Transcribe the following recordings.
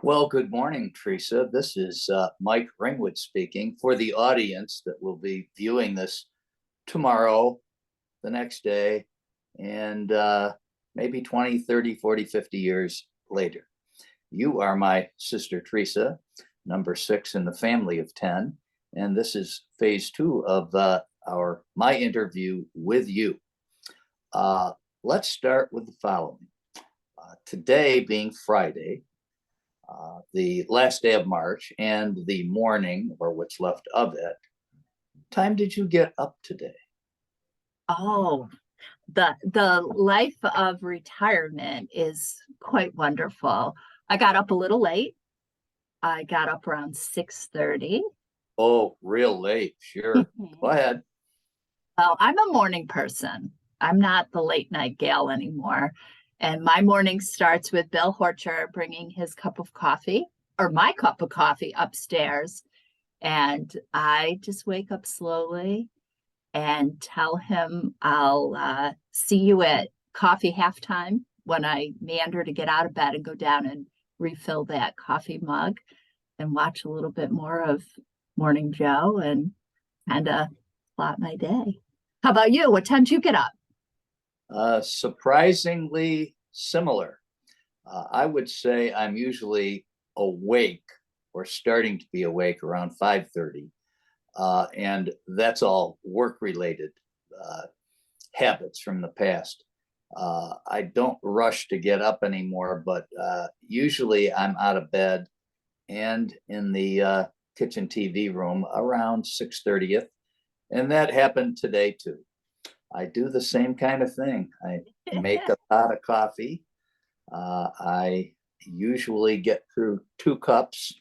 Well, good morning, Teresa. This is Mike Ringwood speaking for the audience that will be viewing this tomorrow, the next day, and maybe 20, 30, 40, 50 years later. You are my sister, Teresa, number 6 in the family of 10. And this is phase 2 of my interview with you. Let's start with the following. Today being Friday, the last day of March and the morning or what's left of it, time did you get up today? Oh, the life of retirement is quite wonderful. I got up a little late. I got up around 6:30. Oh, real late. Sure. Go ahead. Well, I'm a morning person. I'm not the late night gal anymore. And my morning starts with Bill Horcher bringing his cup of coffee or my cup of coffee upstairs. And I just wake up slowly and tell him I'll see you at coffee halftime when I meander to get out of bed and go down and refill that coffee mug and watch a little bit more of Morning Joe and kind of plot my day. How about you? What time do you get up? Surprisingly similar. I would say I'm usually awake or starting to be awake around 5:30. And that's all work related habits from the past. I don't rush to get up anymore, but usually I'm out of bed and in the kitchen TV room around 6:30. And that happened today too. I do the same kind of thing. I make a pot of coffee. I usually get through 2 cups.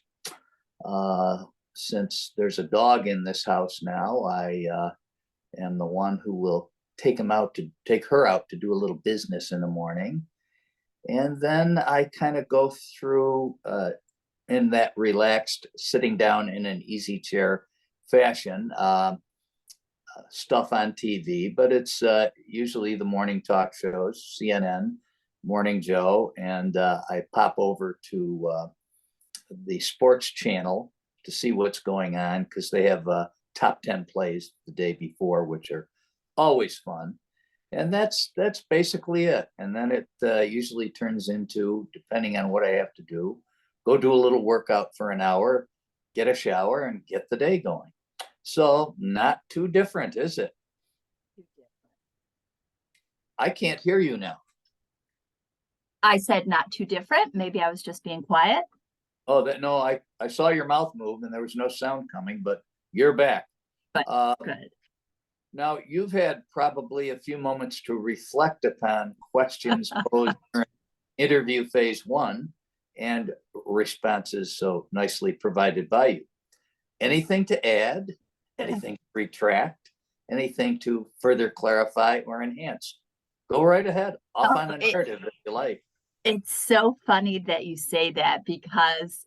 Since there's a dog in this house now, I am the one who will take her out to do a little business in the morning. And then I kind of go through in that relaxed, sitting down in an easy chair fashion, stuff on TV, but it's usually the morning talk shows, CNN, Morning Joe, and I pop over to the sports channel to see what's going on because they have top 10 plays the day before, which are always fun. And that's basically it. And then it usually turns into, depending on what I have to do, go do a little workout for an hour, get a shower, and get the day going. So not too different, is it? I can't hear you now. I said not too different. Maybe I was just being quiet. Oh, no, I saw your mouth move and there was no sound coming, but you're back. But good. Now, you've had probably a few moments to reflect upon questions posed during interview phase 1 and responses so nicely provided by you. Anything to add? Anything to retract? Anything to further clarify or enhance? Go right ahead. Off on a narrative if you like. It's so funny that you say that because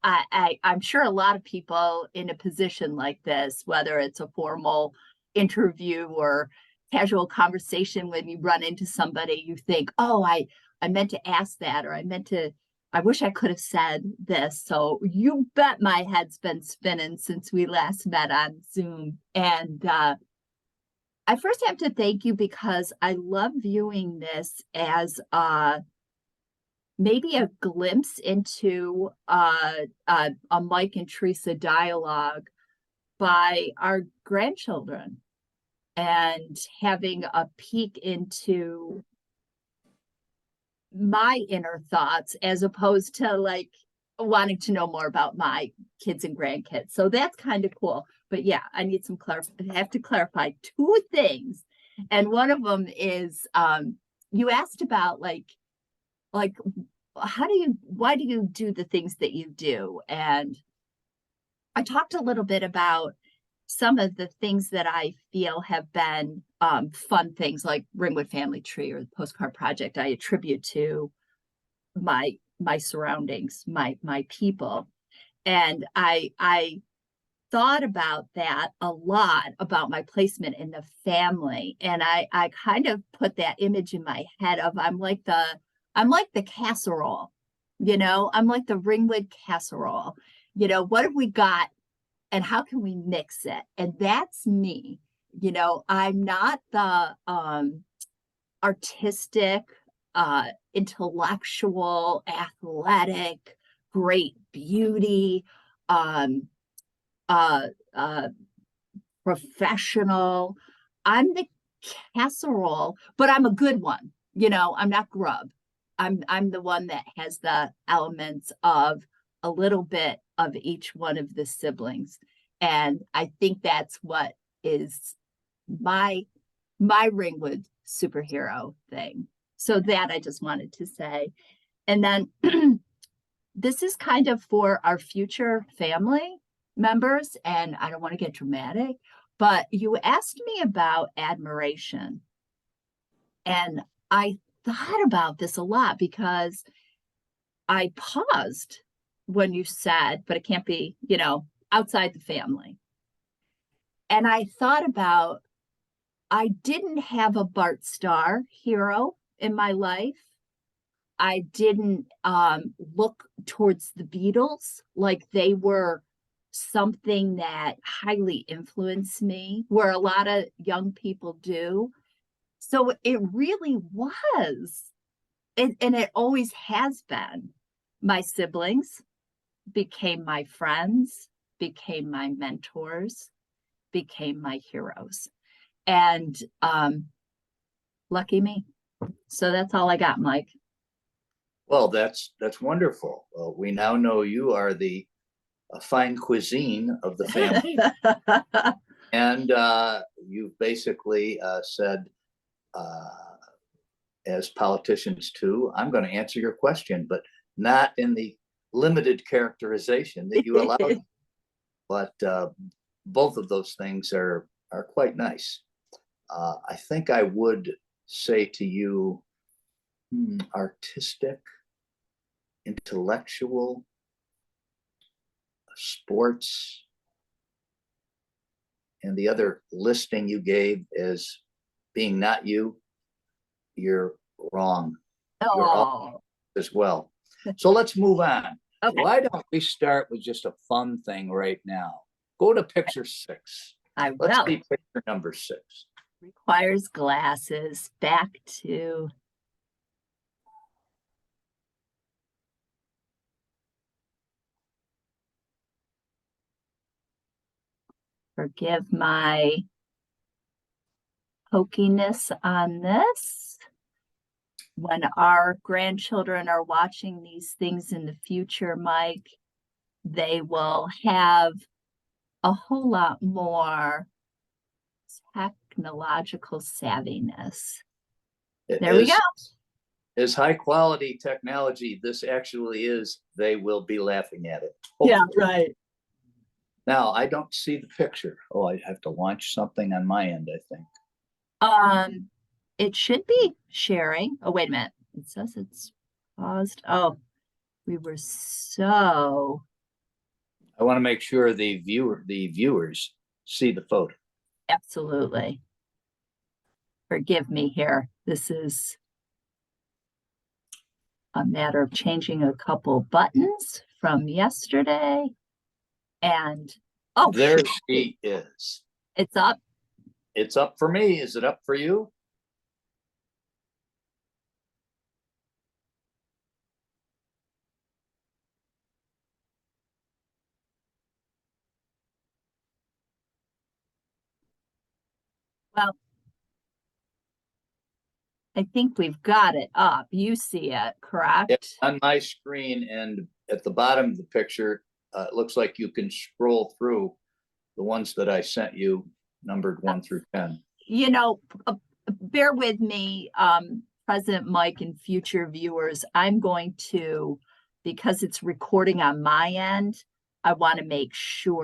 I'm sure a lot of people in a position like this, whether it's a formal interview or casual conversation, when you run into somebody, you think, oh, I meant to ask that, or I wish I could have said this. So you bet my head's been spinning since we last met on Zoom. And I first have to thank you because I love viewing this as maybe a glimpse into a Mike and Teresa dialogue by our grandchildren and having a peek into my inner thoughts as opposed to like wanting to know more about my kids and grandkids. So that's kind of cool. But yeah, I need some I have to clarify 2 things. And one of them is you asked about like why do you do the things that you do? And I talked a little bit about some of the things that I feel have been fun things like Ringwood Family Tree or the Postcard Project. I attribute to my surroundings, my people. And I thought about that a lot, about my placement in the family. And I kind of put that image in my head of I'm like the casserole I'm like the Ringwood casserole. What have we got and how can we mix it? And that's me. I'm not the artistic, intellectual, athletic, great beauty, um, uh, uh, professional. I'm the casserole, but I'm a good one. I'm not grub. I'm the one that has the elements of a little bit of each one of the siblings. And I think that's what is my Ringwood superhero thing. So that I just wanted to say. And then this is kind of for our future family members, and I don't want to get dramatic, but you asked me about admiration. And I thought about this a lot because I paused when you said, but it can't be, outside the family. And I thought about, I didn't have a Bart Starr hero in my life. I didn't look towards the Beatles like they were something that highly influenced me, where a lot of young people do. So it really was, and it always has been. My siblings became my friends, became my mentors, became my heroes. And lucky me. So that's all I got, Mike. Well, that's wonderful. We now know you are the fine cuisine of the family. And you've basically said, as politicians too, I'm going to answer your question, but not in the limited characterization that you allowed. But both of those things are quite nice. I think I would say to you, artistic, intellectual, sports, and the other listing you gave as being not you, you're wrong. You're off as well. So let's move on. Okay. Why don't we start with just a fun thing right now? Go to picture 6. I Let's will. see picture number 6. Requires glasses. Back to. Forgive my pokiness on this. When our grandchildren are watching these things in the future, Mike, they will have a whole lot more technological savviness. There we go. As high quality technology this actually is, they will be laughing at it. Yeah, right. Now, I don't see the picture. Oh, I have to launch something on my end, I think. It should be sharing. Oh, wait a minute. It says it's paused. Oh, we were so. I want to make sure the viewers see the photo. Absolutely. Forgive me here. This is a matter of changing a couple buttons from yesterday. And there she is. It's up. It's up for me. Is it up for you? Well, I think we've got it up. You see it, correct? It's on my screen, and at the bottom of the picture, it looks like you can scroll through the ones that I sent you, numbered 1 through 10. Bear with me, President Mike and future viewers. I'm going to, because it's recording on my end, I want to make sure